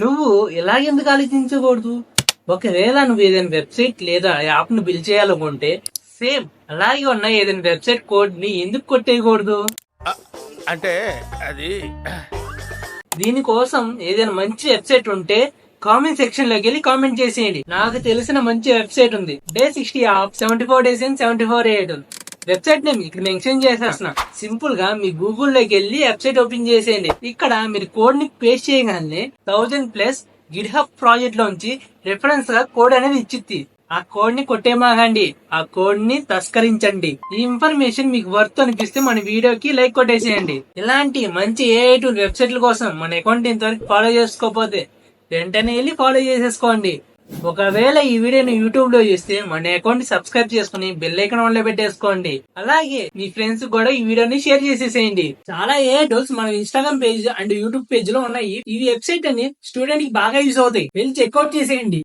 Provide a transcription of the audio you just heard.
నువ్వు ఇలాగెందుకు ఆలోచించకూడదు? ఒకవేళ నువ్వు ఏదైనా వెబ్సైట్ లేదా యాప్ ను బిల్డ్ చేయాలనుకుంటే సేమ్ అలాగే ఉన్న ఏదైనా వెబ్సైట్ కోడ్ ని ఎందుకు కొట్టేయకూడదు? అంటే అది దీనికోసం ఏదైనా మంచి వెబ్సైట్ ఉంటే కామెంట్ సెక్షన్ లోకి వెళ్ళి కామెంట్ చేసేయండి. నాకు తెలిసిన మంచి వెబ్సైట్ ఉంది, Day60 app 74 days in 74 8 website name ఇక్కడ మెన్షన్ చేసేస్తున్నా. సింపుల్ గా మీ గూగుల్ లోకి వెళ్ళి వెబ్సైట్ ఓపెన్ చేసేయండి. ఇక్కడ మీరు కోడ్ ని పేస్ట్ చేయగానే 1000+ గిట్హబ్ ప్రాజెక్ట్ లోంచి రిఫరెన్స్ గా కోడ్ అనేది ఇచ్చిద్ది. ఆ కోడ్ ని కొట్టేమాగండి, ఆ కోడ్ ని తస్కరించండి. ఈ ఇన్ఫర్మేషన్ మీకు వర్త్ అనిపిస్తే మన వీడియోకి లైక్ కొట్టేసేయండి. ఇలాంటి మంచి AI టూల్ వెబ్సైట్ల కోసం మన అకౌంట్ ఇంతవరకు ఫాలో చేసుకోకపోతే వెంటనే వెళ్ళి ఫాలో చేసేసుకోండి. ఒకవేళ ఈ వీడియోని యూట్యూబ్ లో చూస్తే మన అకౌంట్ సబ్స్క్రైబ్ చేసుకుని బెల్ ఐకాన్ ఆన్ లో పెట్టేసుకోండి. అలాగే మీ ఫ్రెండ్స్ కూడా ఈ వీడియోని షేర్ చేసేసేయండి. చాలా AI టూల్స్ మన Instagram page and YouTube page లో ఉన్నాయి. ఈ వెబ్సైట్ అని స్టూడెంట్ కి బాగా యూజ్ అవుతాయి. వెళ్ళి చెక్అౌట్ చేసేయండి.